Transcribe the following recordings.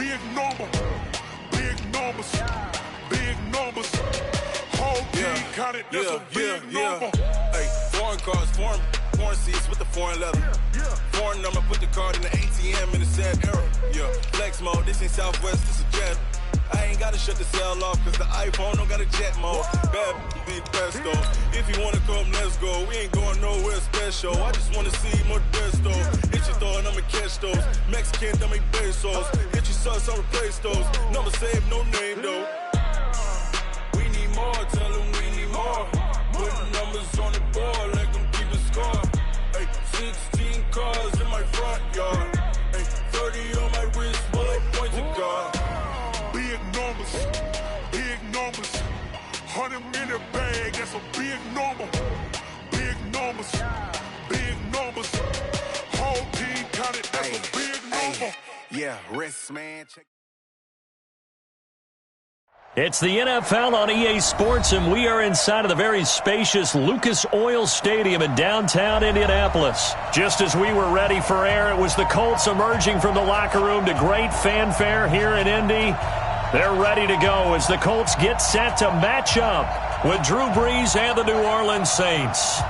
big number. Big numbers. Big numbers. Whole team counted, that's a big number. Hey, foreign cars, foreign seats with the foreign leather. Foreign number, put the card in the ATM in the sad era. Yeah, flex mode, this ain't Southwest, this is jet. I ain't gotta shut the cell off, cause the iPhone don't got a jet mode. Bad be the best though. If you wanna come, let's go. We ain't going nowhere special. I just wanna see more Modesto. Hit your throw and I'ma catch those. Mexican, dummy pesos. Hit your sus, I'll replace those. Number saved, no name though. We need more, tell them we need more. Put numbers on the board, let them keep the score. Hey, 16 cars in my front yard. Hey, 30 on my wrist, bullet point to God. Big numbers, big numbers. 100 minute bag, that's a big number. Big numbers, big numbers. Whole team counted, that's a big number. Yeah, wrist man. Check. It's the NFL on EA Sports, and we are inside of the very spacious Lucas Oil Stadium in downtown Indianapolis. Just as we were ready for air, it was the Colts emerging from the locker room to great fanfare here in Indy. They're ready to go as the Colts get set to match up with Drew Brees and the New Orleans Saints.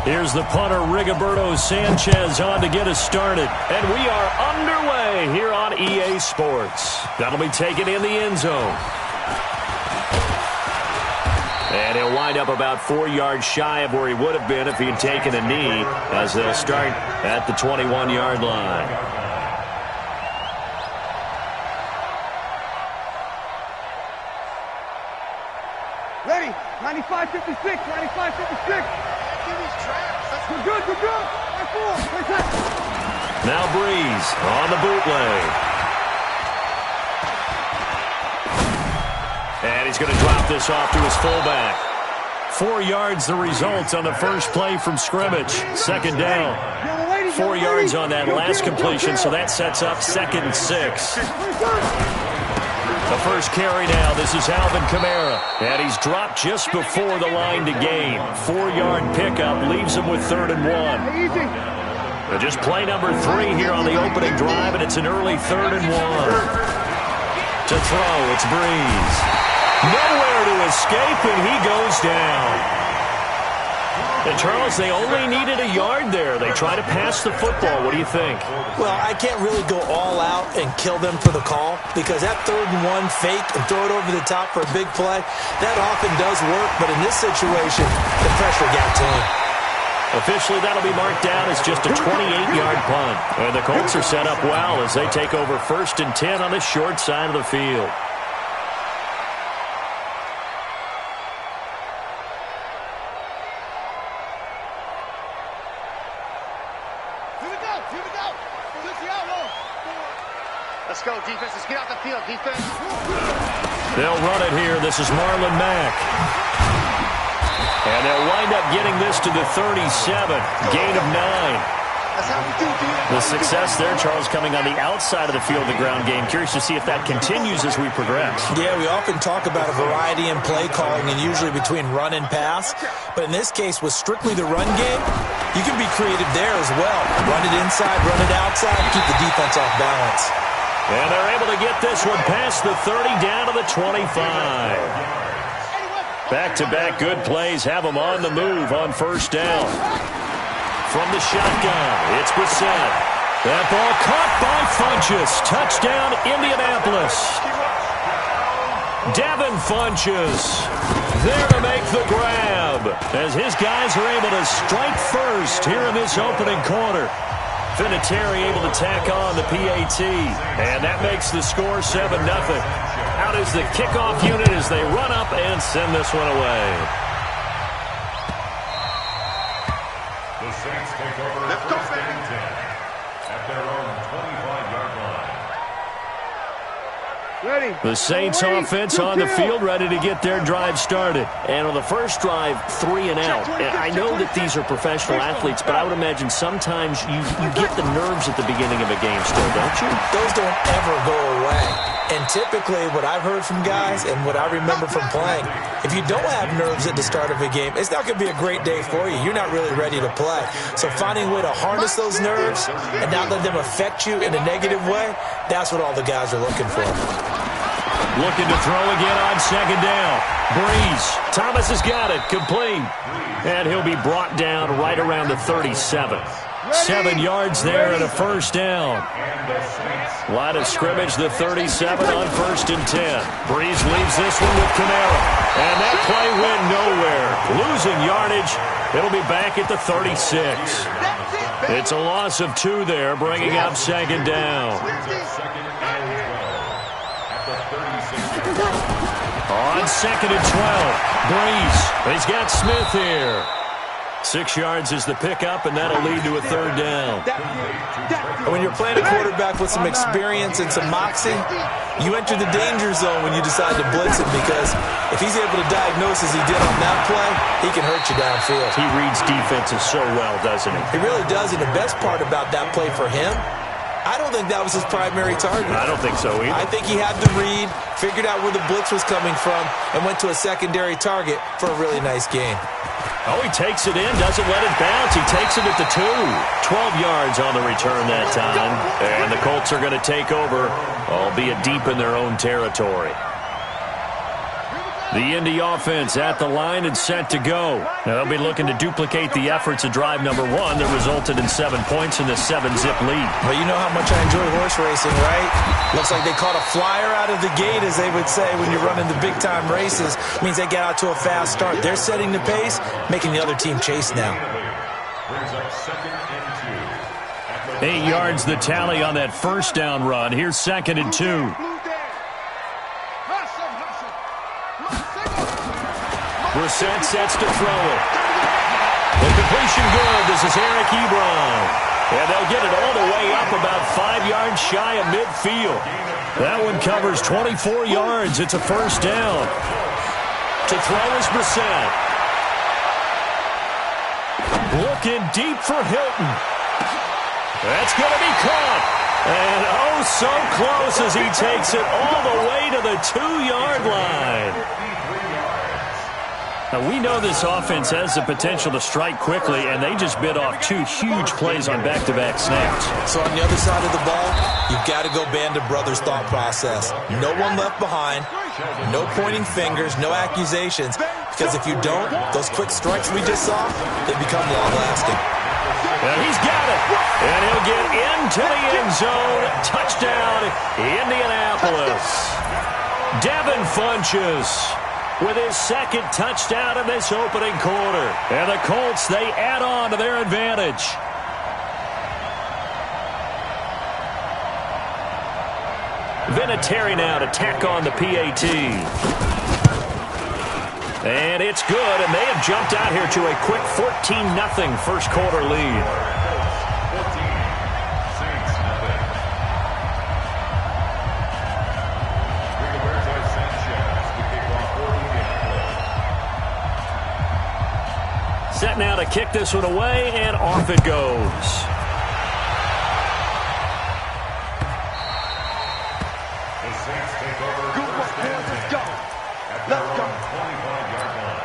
Here's the punter, Rigoberto Sanchez, on to get us started. And we are underway here on EA Sports. That'll be taken in the end zone. And he'll wind up about 4 yards shy of where he would have been if he had taken a knee, as they'll start at the 21-yard line. Ready, 95-56, 95-56. We're good, we're good. Now Brees on the bootleg. And he's going to drop this off to his fullback. 4 yards the result on the first play from scrimmage. Second down. 4 yards on that last completion, so that sets up 2nd and 6. The first carry now, this is Alvin Kamara. And he's dropped just before the line to gain. 4-yard pickup leaves him with 3rd and 1. And just play number 3 here on the opening drive, and it's an early 3rd and 1. To throw, it's Brees. Nowhere to escape, and he goes down. And Charles, they only needed a yard there. They try to pass the football. What do you think? Well, I can't really go all out and kill them for the call, because that 3rd and 1 fake and throw it over the top for a big play, that often does work. But in this situation, the pressure got to him. Officially, that'll be marked down as just a 28-yard punt. And the Colts are set up well as they take over 1st and 10 on the short side of the field. Let's go, defense. Let's get out the field, defense. They'll run it here. This is Marlon Mack. And they'll wind up getting this to the 37. Gain of 9. The success there, Charles, coming on the outside of the field of the ground game. Curious to see if that continues as we progress. Yeah, we often talk about a variety in play calling, and usually between run and pass. But in this case, with strictly the run game, you can be creative there as well. Run it inside, run it outside, keep the defense off balance. And they're able to get this one past the 30 down to the 25. Back-to-back good plays have them on the move on 1st down. From the shotgun, it's Brissett. That ball caught by Funchess. Touchdown, Indianapolis. Devin Funchess there to make the grab as his guys are able to strike first here in this opening quarter. Vinatieri able to tack on the PAT, and that makes the score 7-0. Out is the kickoff unit as they run up and send this one away. The Saints take over 1st and 10 at their own 25-yard line. Ready. The Saints offense on the field, ready to get their drive started. And on the first drive, 3 and out. And I know that these are professional athletes, but I would imagine sometimes you get the nerves at the beginning of a game still, don't you? Those don't ever go away. And typically what I've heard from guys and what I remember from playing, if you don't have nerves at the start of a game, it's not going to be a great day for you. You're not really ready to play. So finding a way to harness those nerves and not let them affect you in a negative way, that's what all the guys are looking for. Looking to throw again on second down. Breeze. Thomas has got it. Complete. And he'll be brought down right around the 37. 7 yards there and a first down. Line of scrimmage, the 37 on 1st and 10. Breeze leaves this one with Kamara. And that play went nowhere. Losing yardage. It'll be back at the 36. It's a loss of 2 there, bringing up second down. On 2nd and 12. Breeze. He's got Smith here. 6 yards is the pickup, and that'll lead to a 3rd down. When you're playing a quarterback with some experience and some moxie, you enter the danger zone when you decide to blitz him, because if he's able to diagnose as he did on that play, he can hurt you downfield. He reads defenses so well, doesn't he? He really does, and the best part about that play for him, I don't think that was his primary target. I don't think so either. I think he had to read, figured out where the blitz was coming from, and went to a secondary target for a really nice gain. Oh, he takes it in, doesn't let it bounce. He takes it at the 2. 12 yards on the return that time. And the Colts are going to take over, albeit deep in their own territory. The Indy offense at the line and set to go. Now, they'll be looking to duplicate the efforts of drive number 1 that resulted in 7 points in the 7-zip lead. Well, you know how much I enjoy horse racing, right? Looks like they caught a flyer out of the gate, as they would say when you're running the big-time races. It means they get out to a fast start. They're setting the pace, making the other team chase now. 8 yards the tally on that first down run. Here's 2nd and 2. Brissett sets to throw it. The completion good. This is Eric Ebron. And they'll get it all the way up about 5 yards shy of midfield. That one covers 24 yards. It's a first down. To throw is Brissett. Looking deep for Hilton. That's going to be caught. And oh, so close as he takes it all the way to the 2-yard line. Now, we know this offense has the potential to strike quickly, and they just bit off 2 huge plays on back-to-back snaps. So on the other side of the ball, you've got to go Band of Brothers thought process. No one left behind, no pointing fingers, no accusations, because if you don't, those quick strikes we just saw, they become long-lasting. And he's got it, and he'll get into the end zone. Touchdown, Indianapolis. Devin Funchess with his 2nd touchdown in this opening quarter. And the Colts, they add on to their advantage. Vinatieri now to tack on the PAT. And it's good, and they have jumped out here to a quick 14-0 first quarter lead. Set now to kick this one away, and off it goes. The Saints take over. Good work, boys. Let's go. Let's go. 25-yard line.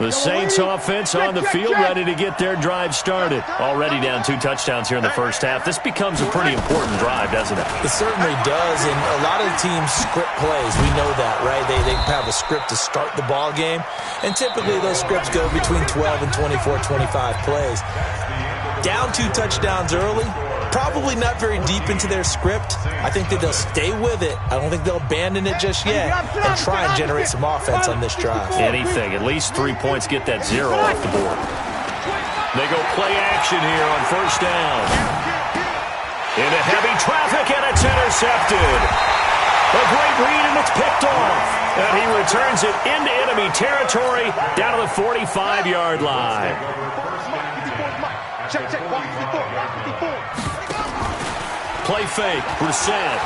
The Saints offense on the field, ready to get their drive started. Already down 2 touchdowns here in the first half. This becomes a pretty important drive, doesn't it? It certainly does, and a lot of the teams script plays. We know that, right? They have a script to start the ball game, and typically those scripts go between 12 and 24, 25 plays. Down 2 touchdowns early, probably not very deep into their script. I think that they'll stay with it. I don't think they'll abandon it just yet and try and generate some offense on this drive. Anything. At least 3 points, get that 0 off the board. They go play action here on first down. Into heavy traffic, and it's intercepted. A great read, and it's picked off. And he returns it into enemy territory down to the 45-yard line. Check, 154. Play fake, Brissett.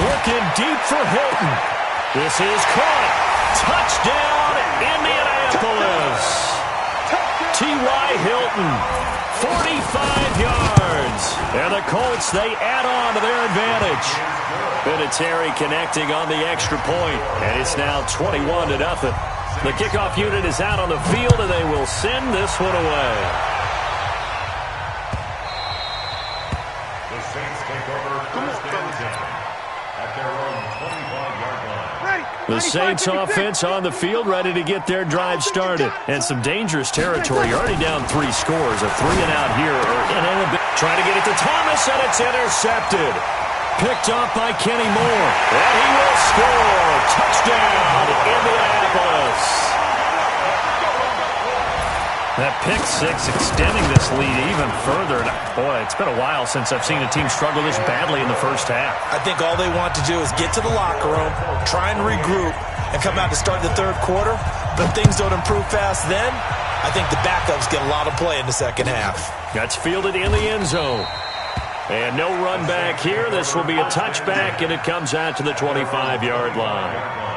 Looking deep for Hilton. This is caught. Touchdown, Indianapolis. T.Y. Hilton, 45 yards. And the Colts, they add on to their advantage. Vinatieri connecting on the extra point, and it's now 21-0. The kickoff unit is out on the field, and they will send this one away. The Saints take over first and 10 at their own 25-yard line. The Saints offense on the field, ready to get their drive started. And some dangerous territory. You're already down 3 scores. A 3-and-out here. Trying to get it to Thomas, and it's intercepted. Picked off by Kenny Moore. And he will score. Touchdown, Indianapolis. That pick six extending this lead even further. Boy, it's been a while since I've seen a team struggle this badly in the first half. I think all they want to do is get to the locker room, try and regroup, and come out to start the third quarter. But if things don't improve fast then, I think the backups get a lot of play in the second half. That's fielded in the end zone. And no run back here. This will be a touchback, and it comes out to the 25-yard line.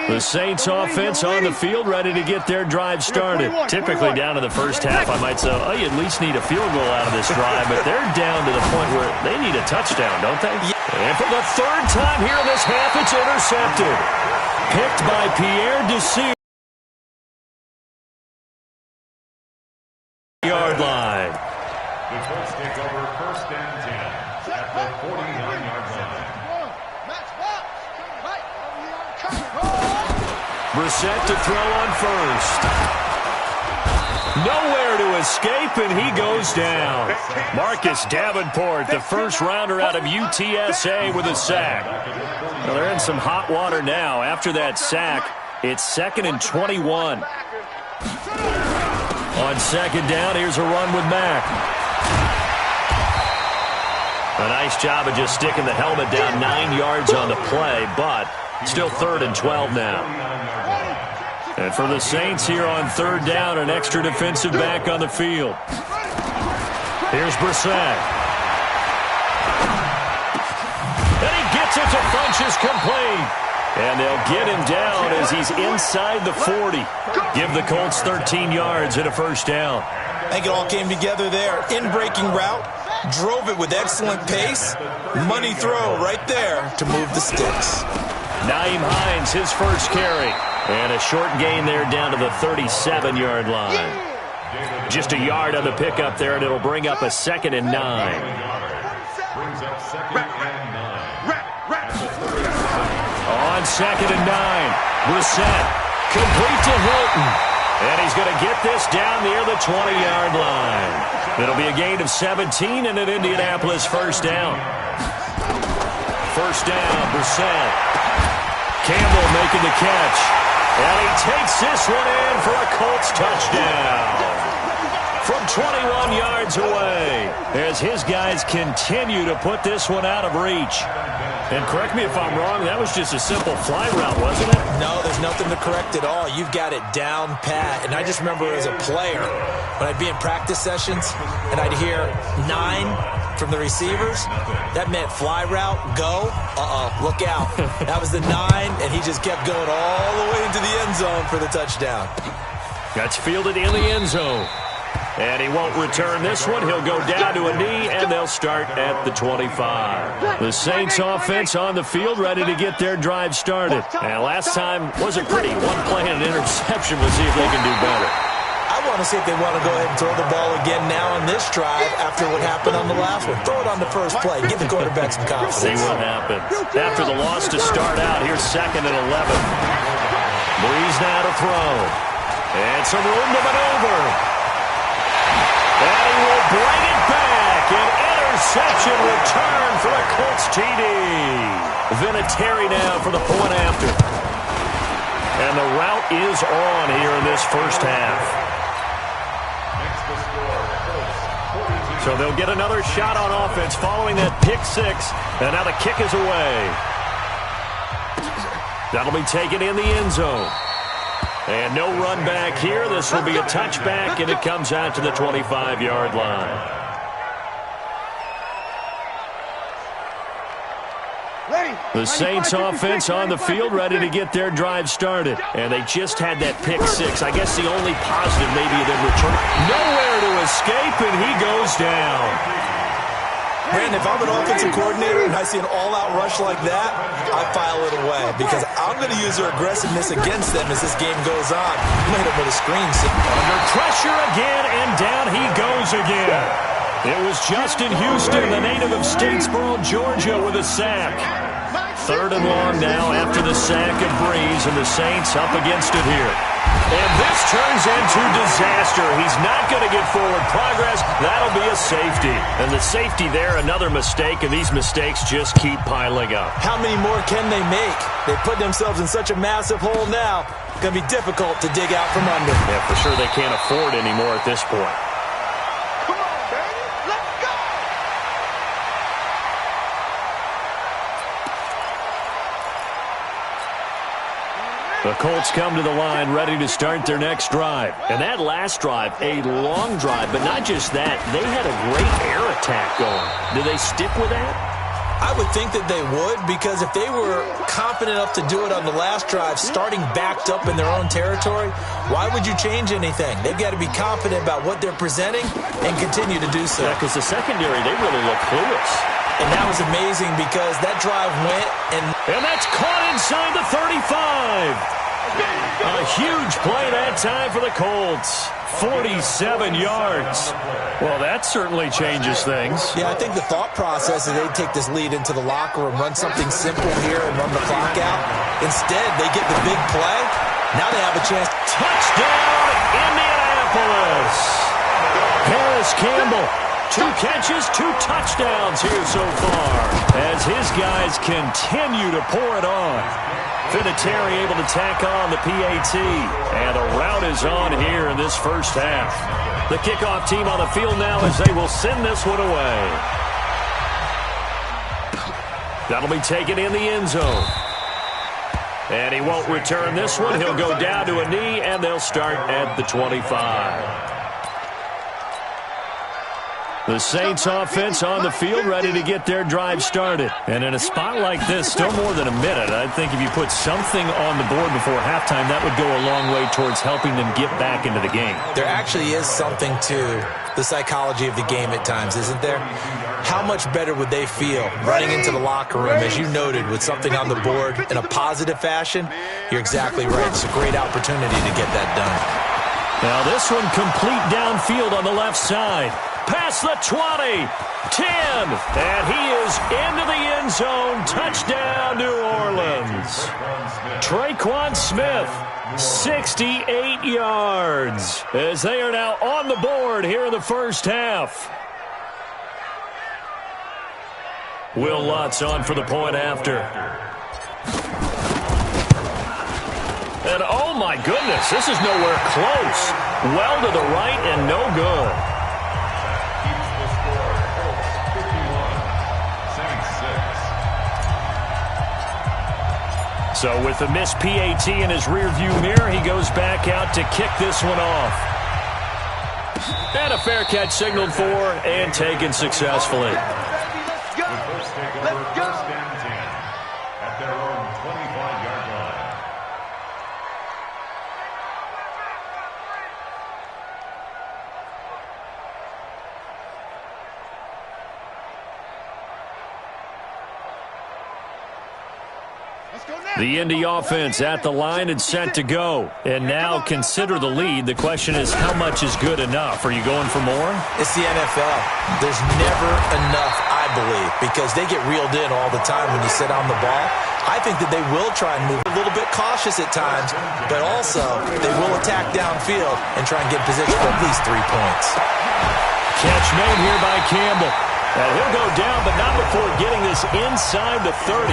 The Saints offense on the field, ready to get their drive started. Typically down in the first half, I might say, oh, you at least need a field goal out of this drive, but they're down to the point where they need a touchdown, don't they? And for the third time here in this half, it's intercepted. Picked by Pierre Desir. Yard line. The Colts take over first and 10 at the 49-yard line. Brissett to throw on first. Nowhere to escape, and he goes down. Marcus Davenport, the first rounder out of UTSA with a sack. Well, they're in some hot water now. After that sack, it's 2nd and 21. On second down, here's a run with Mack. A nice job of just sticking the helmet down 9 yards on the play, but still 3rd and 12 now. And for the Saints here on third down, an extra defensive back on the field. Here's Brissett. And he gets it to Funchess complete. And they'll get him down as he's inside the 40. Give the Colts 13 yards and a first down. I think it all came together there. In-breaking route, drove it with excellent pace. Money throw right there to move the sticks. Nyheim Hines, his first carry. And a short gain there down to the 37-yard line. Just a yard on the pickup there, and it'll bring up a 2nd and 9. Brings up 2nd and 9. On 2nd and 9, Brissett complete to Hilton. And he's going to get this down near the 20-yard line. It'll be a gain of 17 and an Indianapolis first down. First down, Brissett. Campbell making the catch. And he takes this one in for a Colts touchdown. From 21 yards away, as his guys continue to put this one out of reach. And correct me if I'm wrong, that was just a simple fly route, wasn't it? No, there's nothing to correct at all. You've got it down pat. And I just remember as a player, when I'd be in practice sessions, and I'd hear 9 from the receivers, that meant fly route, go, look out. That was the 9, and he just kept going all the way into the end zone for the touchdown. That's fielded in the end zone. And he won't return this one. He'll go down to a knee, and they'll start at the 25. The Saints offense on the field, ready to get their drive started. And last time wasn't pretty. One play and an interception. We'll see if they can do better. I want to see if they want to go ahead and throw the ball again now on this drive after what happened on the last one. Throw it on the first play. Give the quarterback some confidence. See what happens. After the loss to start out, here's 2nd and 11. Breeze now to throw. And some room to maneuver. And he will bring it back. An interception return for a Colts TD. Vinatieri now for the point after. And the route is on here in this first half. So they'll get another shot on offense following that pick six. And now the kick is away. That'll be taken in the end zone. And no run back here. This will be a touchback, and it comes out to the 25-yard line. The Saints offense on the field, ready to get their drive started. And they just had that pick six. I guess the only positive maybe of them return. Nowhere to escape, and he goes down. Brandon, if I'm an offensive coordinator and I see an all-out rush like that, I file it away because I'm going to use their aggressiveness against them as this game goes on. Made him with a screen. Under pressure again, and down he goes again. It was Justin Houston, the native of Statesboro, Georgia, with a sack. 3rd and long now after the sack of Breeze, and the Saints up against it here. And this turns into disaster. He's not going to get forward progress. That'll be a safety. And the safety there, another mistake, and these mistakes just keep piling up. How many more can they make? They put themselves in such a massive hole now. It's going to be difficult to dig out from under. Yeah, for sure they can't afford anymore at this point. The Colts come to the line ready to start their next drive. And that last drive, a long drive, but not just that. They had a great air attack going. Do they stick with that? I would think that they would, because if they were confident enough to do it on the last drive, starting backed up in their own territory, why would you change anything? They've got to be confident about what they're presenting and continue to do so. Yeah, because the secondary, they really look clueless. And that was amazing because that drive went and that's caught inside the 35. A huge play that time for the Colts. 47 yards. Well, that certainly changes things. Yeah, I think the thought process is they'd take this lead into the locker room, run something simple here and run the clock out. Instead, they get the big play. Now they have a chance. Touchdown, Indianapolis. Harris Campbell. 2 catches, 2 touchdowns here so far as his guys continue to pour it on. Vinatieri able to tack on the PAT, and the route is on here in this first half. The kickoff team on the field now as they will send this one away. That'll be taken in the end zone. And he won't return this one. He'll go down to a knee, and they'll start at the 25. The Saints offense on the field ready to get their drive started. And in a spot like this, still more than a minute, I think if you put something on the board before halftime, that would go a long way towards helping them get back into the game. There actually is something to the psychology of the game at times, isn't there? How much better would they feel running into the locker room, as you noted, with something on the board in a positive fashion? You're exactly right. It's a great opportunity to get that done. Now this one complete downfield on the left side. Past the 20, 10, and he is into the end zone. Touchdown, New Orleans. Traquan Smith, 68 yards, as they are now on the board here in the first half. Will Lutz on for the point after. And oh my goodness, this is nowhere close. Well to the right and no good. So with the missed PAT in his rearview mirror, he goes back out to kick this one off. And a fair catch signaled for and taken successfully. Let's go. First and 10 at their own 25-yard line. The Indy offense at the line and set to go. And now consider the lead. The question is, how much is good enough? Are you going for more? It's the NFL. There's never enough, I believe, because they get reeled in all the time when you sit on the ball. I think that they will try and move a little bit cautious at times, but also they will attack downfield and try and get position for at least 3 points. Catch made here by Campbell. And he'll go down, but not before getting this inside the 30.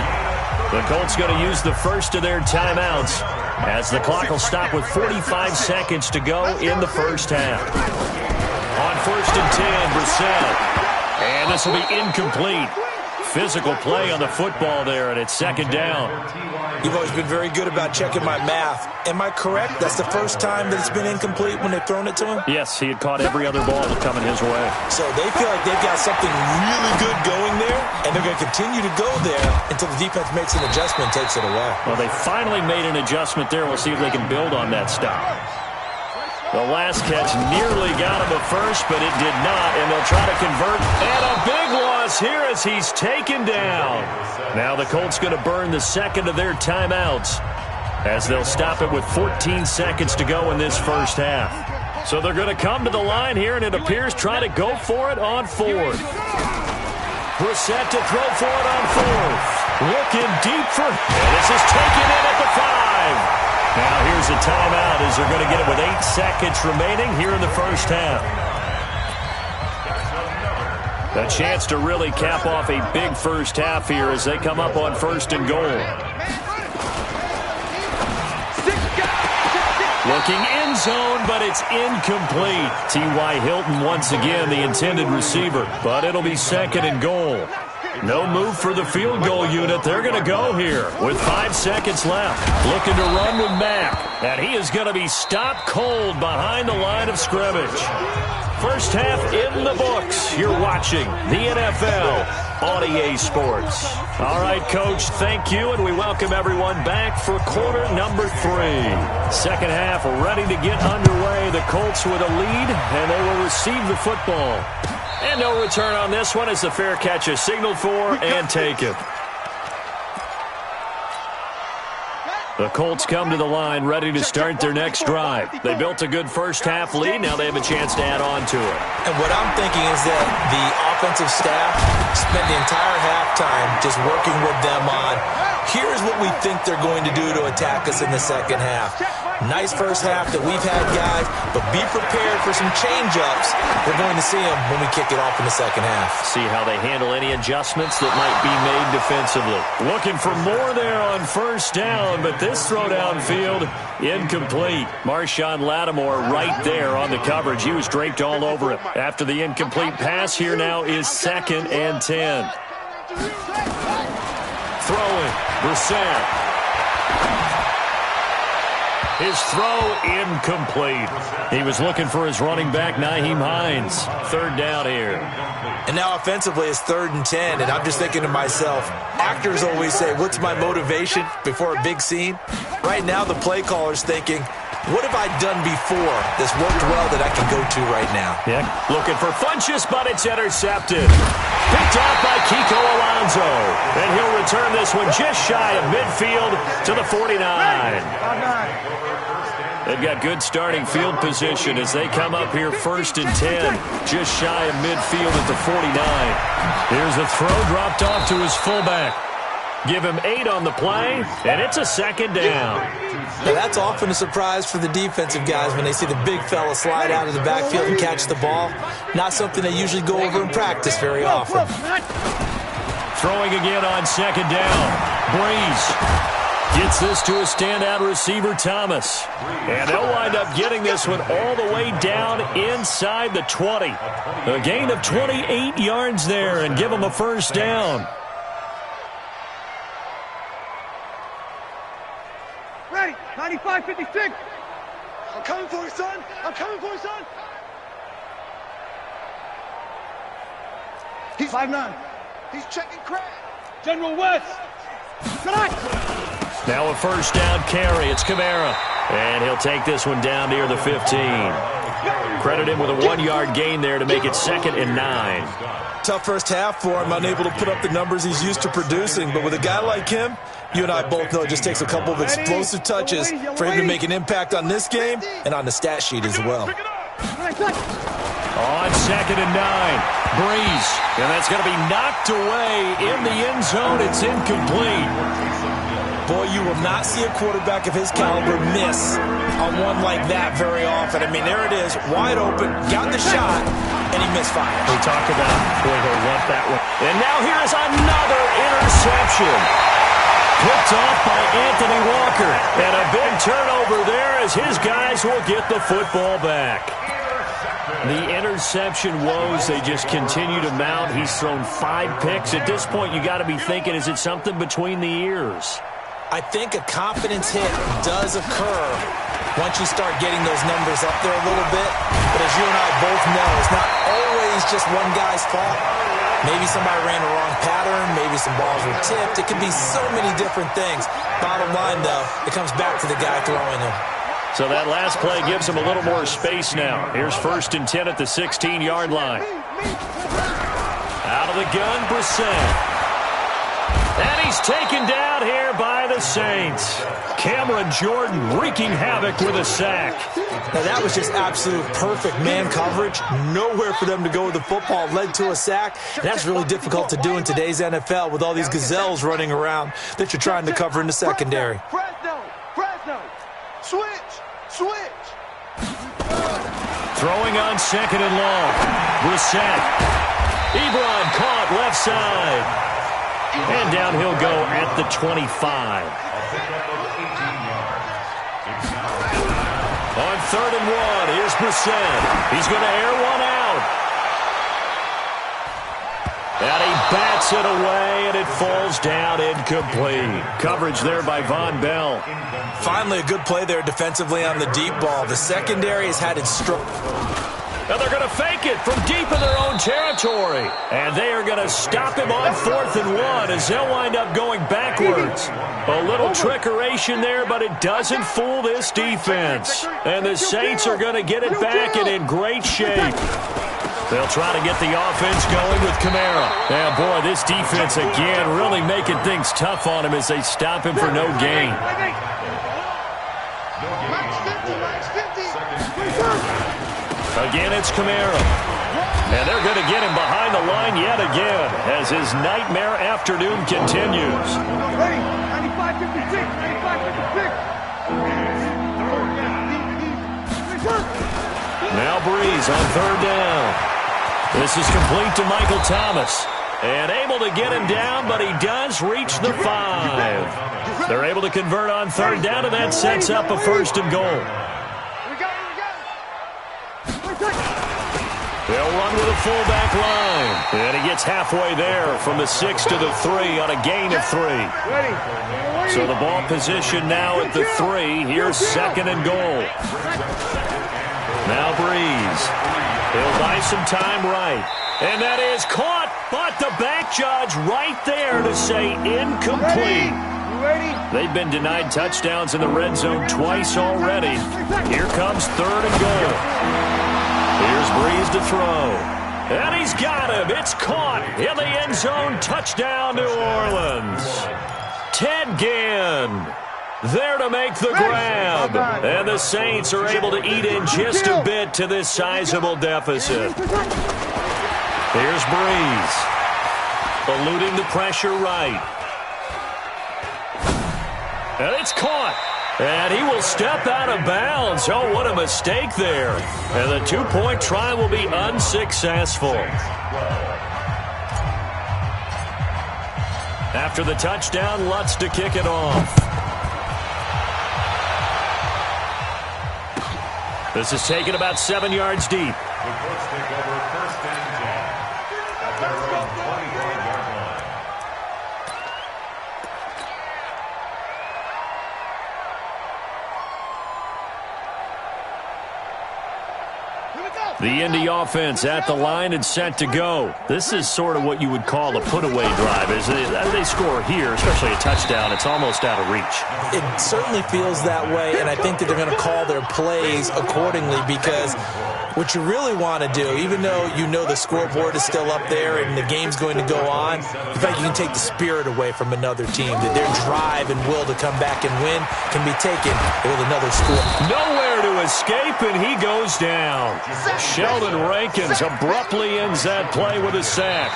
The Colts going to use the first of their timeouts as the clock will stop with 45 seconds to go in the first half. On 1st and 10, Brissett. And this will be incomplete. physical play on the football there, and it's second down. You've always been very good about checking my math. Am I correct? That's the first time that it's been incomplete when they've thrown it to him? Yes, he had caught every other ball coming his way. So they feel like they've got something really good going there, and they're going to continue to go there until the defense makes an adjustment and takes it away. Well, they finally made an adjustment there. We'll see if they can build on that stop. The last catch nearly got him at first, but it did not, and they'll try to convert. And a big loss here as he's taken down. Now the Colts going to burn the second of their timeouts as they'll stop it with 14 seconds to go in this first half. So they're going to come to the line here, and it appears try to go for it on fourth. Brissett to throw for it on fourth. Looking deep for, and this is taken in at the 5. Now here's a timeout as they're going to get it with 8 seconds remaining here in the first half. A chance to really cap off a big first half here as they come up on first and goal. Looking end zone, but it's incomplete. T.Y. Hilton once again the intended receiver, but it'll be second and goal. No move for the field goal unit. They're going to go here with 5 seconds left. Looking to run with Mack. And he is going to be stopped cold behind the line of scrimmage. First half in the books. You're watching the NFL on EA Sports. All right, Coach, thank you, and we welcome everyone back for quarter number 3. Second half ready to get underway. The Colts with a lead, and they will receive the football. And no return on this one as the fair catch is signaled for and taken. The Colts come to the line ready to start their next drive. They built a good first half lead. Now they have a chance to add on to it. And what I'm thinking is that the offensive staff spent the entire halftime just working with them on, here's what we think they're going to do to attack us in the second half. Nice first half that we've had, guys, but be prepared for some change-ups. We're going to see them when we kick it off in the second half. See how they handle any adjustments that might be made defensively. Looking for more there on first down, but this throw downfield incomplete. Marshawn Lattimore right there on the coverage. He was draped all over it. After the incomplete pass, here now is second and 10. Throwing, Brissett. His throw incomplete. He was looking for his running back, Nyheim Hines. Third down here. And now offensively it's 3rd and 10, and I'm just thinking to myself, actors always say, what's my motivation before a big scene? Right now the play caller's thinking, what have I done before that's worked well that I can go to right now? Yeah, looking for Funchess, but it's intercepted. Picked off by Kiko Alonso. And he'll return this one just shy of midfield to the 49. They've got good starting field position as they come up here 1st and 10, just shy of midfield at the 49. Here's a throw dropped off to his fullback. Give him 8 on the play, and it's a second down. Now that's often a surprise for the defensive guys when they see the big fella slide out of the backfield and catch the ball. Not something they usually go over in practice very often. Throwing again on second down. Breeze gets this to a standout receiver, Thomas. And they'll wind up getting this one all the way down inside the 20. A gain of 28 yards there and give them a first down. Ready, 95-56. I'm coming for you, son. I'm coming for you, son. He's 5'9". He's checking crack. General West. Now a first down carry. It's Kamara. And he'll take this one down near the 15. Credit him with a 1-yard gain there to make it 2nd and 9. Tough first half for him, unable to put up the numbers he's used to producing. But with a guy like him, you and I both know it just takes a couple of explosive touches for him to make an impact on this game and on the stat sheet as well. On 2nd and 9, Breeze. And that's going to be knocked away in the end zone. It's incomplete. Boy, you will not see a quarterback of his caliber miss on one like that very often. I mean, there it is, wide open, got the shot, and he misfired. We talked about where he'll want that one. And now here's another interception. Picked off by Anthony Walker. And a big turnover there as his guys will get the football back. The interception woes, they just continue to mount. He's thrown 5 picks. At this point, you got to be thinking, is it something between the ears? I think a confidence hit does occur once you start getting those numbers up there a little bit. But as you and I both know, it's not always just one guy's fault. Maybe somebody ran a wrong pattern. Maybe some balls were tipped. It could be so many different things. Bottom line, though, it comes back to the guy throwing them. So that last play gives him a little more space now. Here's 1st and 10 at the 16-yard line. Out of the gun, Brissett. And he's taken down here by the Saints. Cameron Jordan wreaking havoc with a sack. Now that was just absolute perfect man coverage. Nowhere for them to go with the football. Led to a sack. That's really difficult to do in today's NFL with all these gazelles running around that you're trying to cover in the secondary. Fresno. Switch. Throwing on 2nd and long. Brissett. Ebron caught left side. And down he'll go at the 25. On 3rd and 1, here's Brissett. He's going to air one out. And he bats it away, and it falls down incomplete. Coverage there by Von Bell. Finally a good play there defensively on the deep ball. The secondary has had its stroke. And they're going to fake it from deep in their own territory. And they are going to stop him on 4th and 1 as they'll wind up going backwards. A little trickeration there, but it doesn't fool this defense. And the Saints are going to get it back and in great shape. They'll try to get the offense going with Kamara. Yeah, boy, this defense again really making things tough on him as they stop him for no gain. Again, it's Kamara. And they're going to get him behind the line yet again as his nightmare afternoon continues. Ready? 95-56. Now Breeze on 3rd down. This is complete to Michael Thomas. And able to get him down, but he does reach the 5. They're able to convert on 3rd down, and that sets up a 1st and goal. They'll run with a fullback line. And he gets halfway there from the 6 to the 3 on a gain of 3. So the ball position now at the 3. Here's 2nd and goal. Now Breeze. He'll buy some time right. And that is caught, but the back judge right there to say incomplete. They've been denied touchdowns in the red zone twice already. Here comes 3rd and goal. Here's Breeze to throw. And he's got him. It's caught in the end zone. Touchdown, New Orleans. Ted Ginn there to make the grab. And the Saints are able to eat in just a bit to this sizable deficit. Here's Breeze. Eluding the pressure right. And it's caught. And he will step out of bounds. Oh, what a mistake there. And the 2-point try will be unsuccessful. After the touchdown, Lutz to kick it off. This is taken about 7 yards deep. The Colts take over 1st and 10 at their own 25-yard line. The Indy offense at the line and set to go. This is sort of what you would call a put-away drive. As they score here, especially a touchdown, it's almost out of reach. It certainly feels that way, and I think that they're going to call their plays accordingly because what you really want to do, even though you know the scoreboard is still up there and the game's going to go on, in fact, you can take the spirit away from another team, that their drive and will to come back and win can be taken with another score. Nowhere to escape, and he goes down. Sheldon Rankins abruptly ends that play with a sack.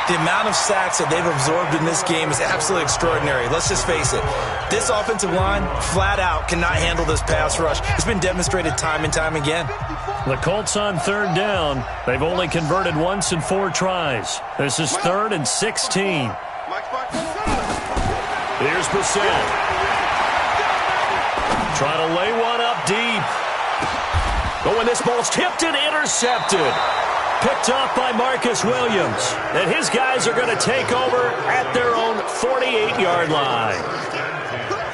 The amount of sacks that they've absorbed in this game is absolutely extraordinary. Let's just face it. This offensive line, flat out, cannot handle this pass rush. It's been demonstrated time and time again. The Colts on 3rd down. They've only converted once in 4 tries. This is 3rd and 16. Here's Brissett. Trying to lay one up deep. Oh, and this ball's tipped and intercepted. Picked off by Marcus Williams. And his guys are going to take over at their own 48-yard line.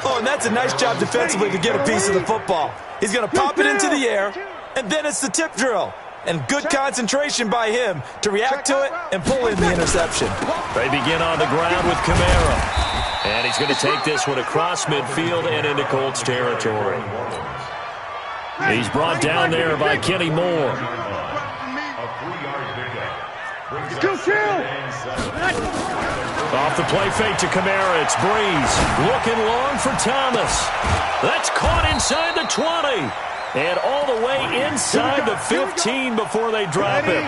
Oh, and that's a nice job defensively to get a piece of the football. He's going to pop it into the air, and then it's the tip drill. And good concentration by him to react to it and pull in the interception. They begin on the ground with Kamara. And he's going to take this one across midfield and into Colts territory. He's brought down there by Kenny Moore. Off the play fake to Kamara, it's Breeze. Looking long for Thomas. That's caught inside the 20. And all the way inside the 15 before they drop him.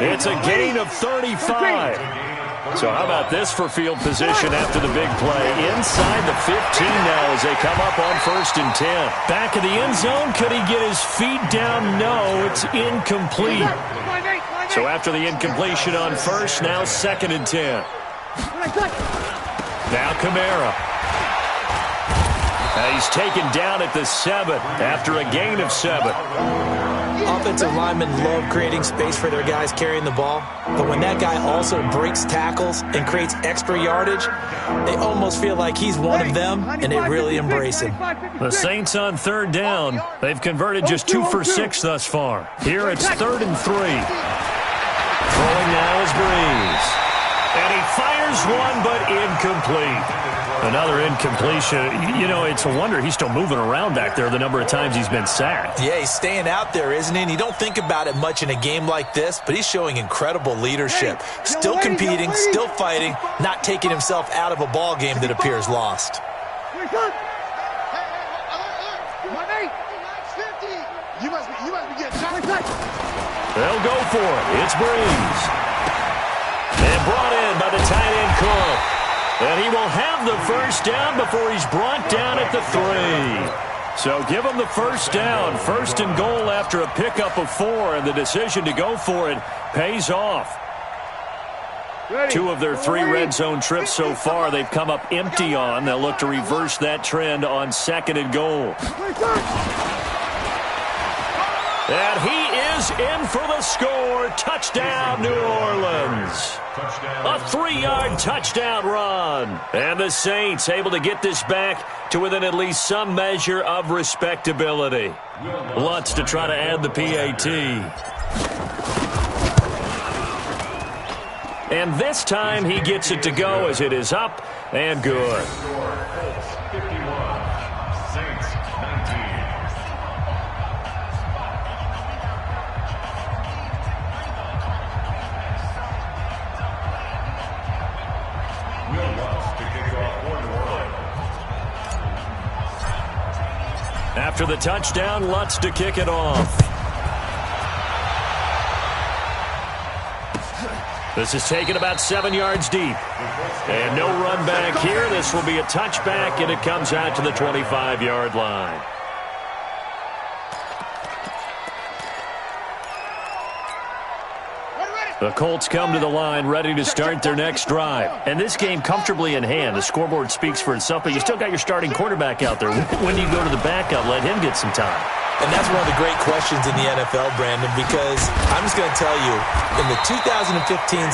It's a gain of 35. So how about this for field position after the big play? Inside the 15 now as they come up on 1st and 10. Back of the end zone, could he get his feet down? No, it's incomplete. So after the incompletion on 1st, now 2nd and 10. Now Kamara. He's taken down at the 7 after a gain of 7. Offensive linemen love creating space for their guys carrying the ball, but when that guy also breaks tackles and creates extra yardage, they almost feel like he's one of them, and they really embrace him. The Saints on 3rd down. They've converted just 2 for 6 thus far. Here it's 3rd and 3. Throwing now is Breeze. And he fires one, but incomplete. Another incompletion. You know, it's a wonder he's still moving around back there the number of times he's been sacked. Yeah, he's staying out there, isn't he? And you don't think about it much in a game like this, but he's showing incredible leadership. Still competing, still fighting, not taking himself out of a ball game that appears lost. They'll go for it. It's Breeze. And brought in by the tight end Cook. And he will have the 1st down before he's brought down at the 3. So give him the 1st down. 1st and goal after a pickup of 4. And the decision to go for it pays off. 2 of their 3 red zone trips so far they've come up empty on. They'll look to reverse that trend on 2nd and goal. And he is in for the score. Touchdown, New Orleans. A 3-yard touchdown run. And the Saints able to get this back to within at least some measure of respectability. Lutz to try to add the PAT. And this time he gets it to go as it is up and good. After the touchdown, Lutz to kick it off. This is taken about 7 yards deep. And no run back here. This will be a touchback, and it comes out to the 25-yard line. The Colts come to the line ready to start their next drive. And this game comfortably in hand. The scoreboard speaks for itself, but you still got your starting quarterback out there. When do you go to the backup? Let him get some time. And that's one of the great questions in the NFL, Brandon, because I'm just going to tell you, in the 2015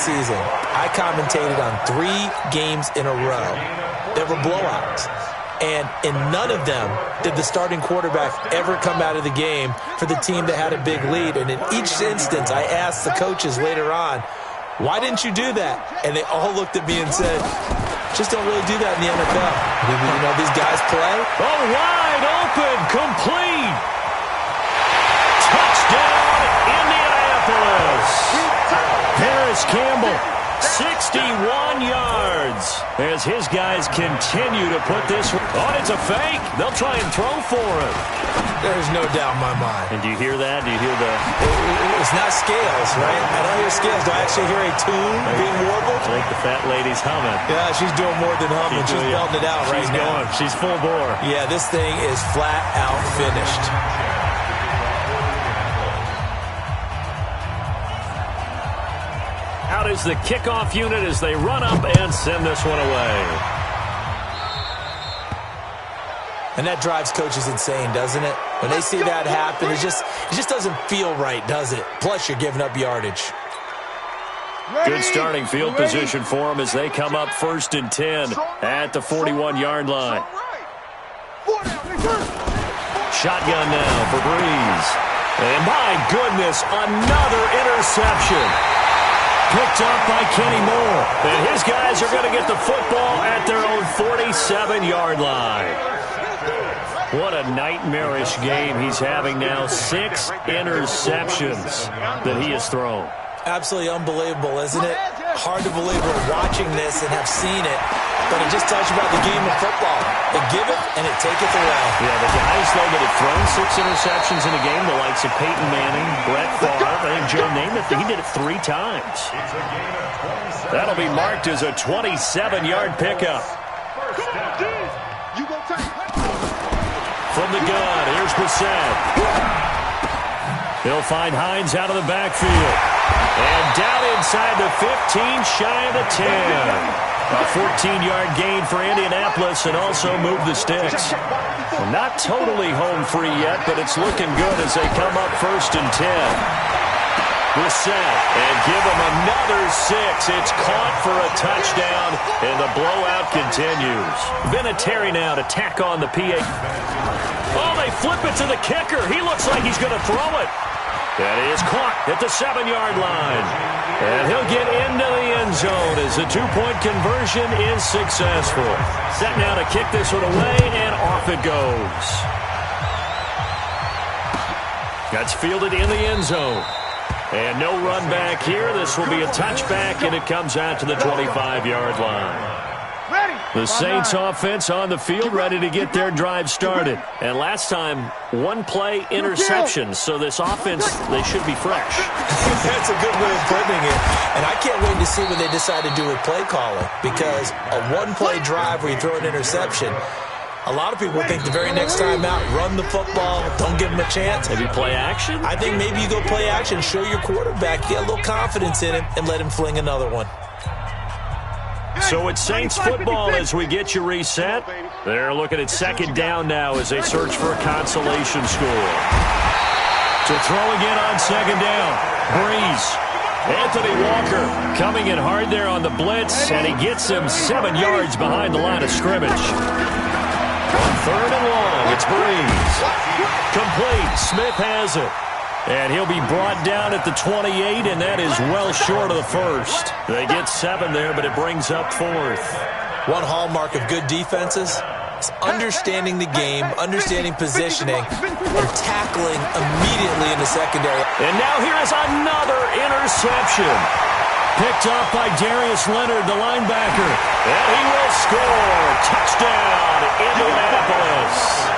season, I commentated on 3 games in a row that were blowouts. And in none of them did the starting quarterback ever come out of the game for the team that had a big lead. And in each instance, I asked the coaches later on, why didn't you do that? And they all looked at me and said, just don't really do that in the NFL. You know, these guys play. Oh, wide open, complete. Touchdown, Indianapolis. Paris Campbell, 61 yards. As his guys continue to put this on, it's a fake. They'll try and throw for it. There's no doubt in my mind. And do you hear that? Do you hear the... It's not scales, right? I don't hear scales. Do I actually hear a tune being warbled? I think the fat lady's humming. Yeah, she's doing more than humming. She's belting it out right now. She's full bore. Yeah, this thing is flat out finished. Out is the kickoff unit as they run up and send this one away. And that drives coaches insane, doesn't it? When they see that happen, it just doesn't feel right, does it? Plus, you're giving up yardage. Good starting field position for them as they come up 1st and 10 at the 41-yard line. Shotgun now for Breeze. And my goodness, another interception. Picked up by Kenny Moore. And his guys are going to get the football at their own 47-yard line. What a nightmarish game he's having now. 6 interceptions that he has thrown. Absolutely unbelievable, isn't it? Hard to believe we're watching this and have seen it, but it just tells you about the game of football. They give it, and it taketh away. Yeah, the guys, though, that have thrown 6 interceptions in a game, the likes of Peyton Manning, Brett Favre, I think Joe Namath, he did it 3 times. That'll be marked as a 27-yard pickup. From the gun, here's Brissett. He'll find Hines out of the backfield. And down inside the 15, shy of the 10. A 14-yard gain for Indianapolis and also move the sticks. Well, not totally home free yet, but it's looking good as they come up 1st and 10. Brissett, and give them another 6. It's caught for a touchdown, and the blowout continues. Vinatieri now to tack on the PA. Oh, they flip it to the kicker. He looks like he's going to throw it. That is caught at the 7-yard line. And he'll get into the end zone as the 2-point conversion is successful. Set now to kick this one away, and off it goes. That's fielded in the end zone. And no run back here. This will be a touchback, and it comes out to the 25-yard line. The Saints offense on the field, ready to get their drive started. And last time, 1-play interception. So this offense, they should be fresh. That's a good way of putting it. And I can't wait to see what they decide to do with play calling. Because a 1-play drive where you throw an interception, a lot of people think the very next time out, run the football, don't give him a chance. Maybe play action? I think maybe you go play action, show your quarterback, get a little confidence in him, and let him fling another one. So it's Saints football as we get you reset. They're looking at 2nd down now as they search for a consolation score. To throw again on 2nd down. Breeze. Anthony Walker coming in hard there on the blitz, and he gets him 7 yards behind the line of scrimmage. On 3rd and long, it's Breeze. Complete. Smith has it. And he'll be brought down at the 28, and that is well short of the 1st. They get 7 there, but it brings up 4th. One hallmark of good defenses is understanding the game, understanding positioning, and tackling immediately in the secondary. And now here is another interception. Picked up by Darius Leonard, the linebacker. And he will score. Touchdown, Indianapolis.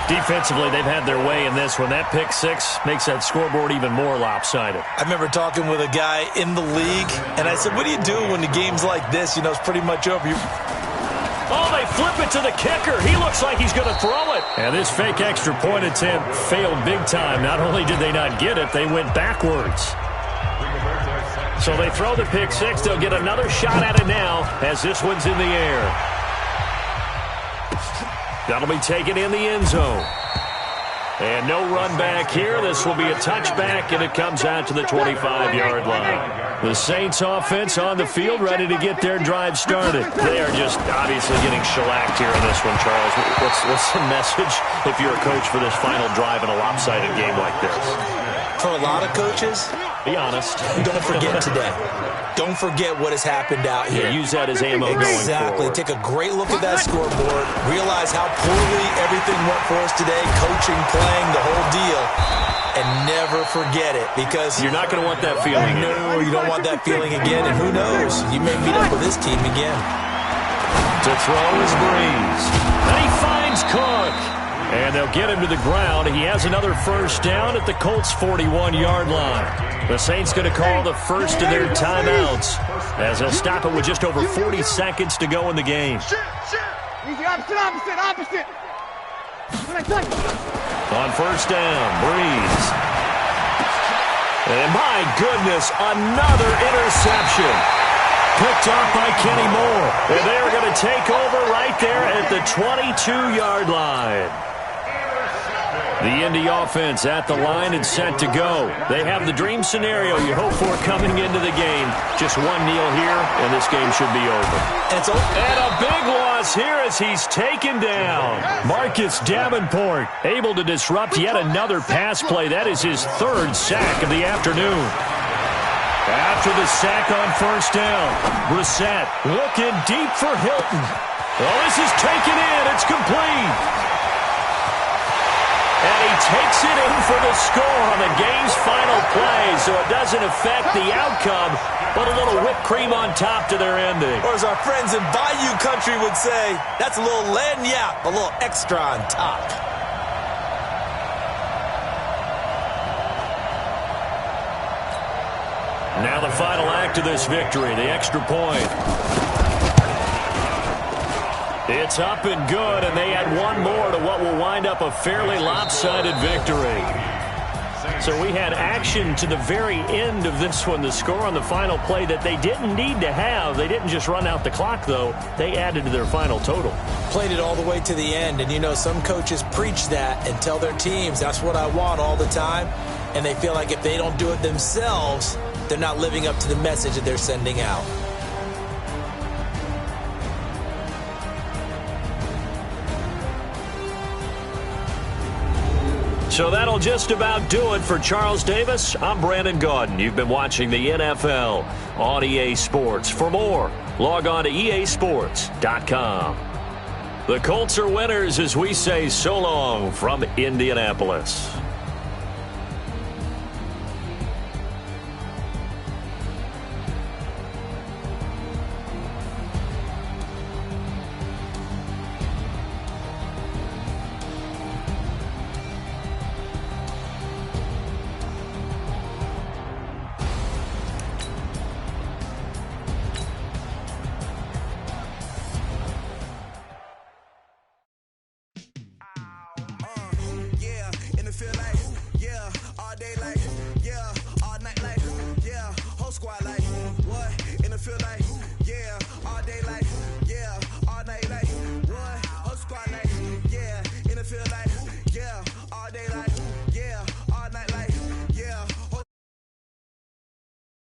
Defensively, they've had their way in this one. That pick 6 makes that scoreboard even more lopsided. I remember talking with a guy in the league, and I said, what do you do when the game's like this? You know, it's pretty much over. Oh, they flip it to the kicker. He looks like he's going to throw it. And this fake extra point attempt failed big time. Not only did they not get it, they went backwards. So they throw the pick 6. They'll get another shot at it now as this one's in the air. That'll be taken in the end zone. And no run back here. This will be a touchback, and it comes out to the 25-yard line. The Saints offense on the field, ready to get their drive started. They are just obviously getting shellacked here in this one, Charles. What's the message if you're a coach for this final drive in a lopsided game like this? For a lot of coaches, be honest. Don't forget today. Don't forget what has happened out here. Yeah, use that as ammo going forward. Exactly. Take a great look at that scoreboard. Realize how poorly everything went for us today. Coaching, playing, the whole deal. And never forget it, because you're not going to want that feeling. No, you don't want that feeling again. And who knows? You may meet up with this team again. To throw is Breeze. And he finds Cook. And they'll get him to the ground. He has another 1st down at the Colts' 41-yard line. The Saints going to call the first of their timeouts as they'll stop it with just over 40 seconds to go in the game. Easy, opposite. On 1st down, Breeze. And my goodness, another interception. Picked up by Kenny Moore. And they're going to to take over right there at the 22-yard line. The Indy offense at the line and set to go. They have the dream scenario you hope for coming into the game. Just one kneel here, and this game should be over. And a big loss here as he's taken down. Marcus Davenport able to disrupt yet another pass play. That is his third sack of the afternoon. After the sack on first down, Brissett looking deep for Hilton. Oh, this is taken in. It's complete. And he takes it in for the score on the game's final play, so it doesn't affect the outcome, but a little whipped cream on top to their ending. Or as our friends in Bayou Country would say, that's a little lagniappe, a little extra on top. Now the final act of this victory, the extra point. It's up and good, and they add one more to what will wind up a fairly lopsided victory. So we had action to the very end of this one, the score on the final play that they didn't need to have. They didn't just run out the clock, though. They added to their final total. Played it all the way to the end, and you know some coaches preach that and tell their teams, that's what I want all the time, and they feel like if they don't do it themselves, they're not living up to the message that they're sending out. So that'll just about do it for Charles Davis. I'm Brandon Gaudin. You've been watching the NFL on EA Sports. For more, log on to easports.com. The Colts are winners as we say so long from Indianapolis. Squad like, what? In the field like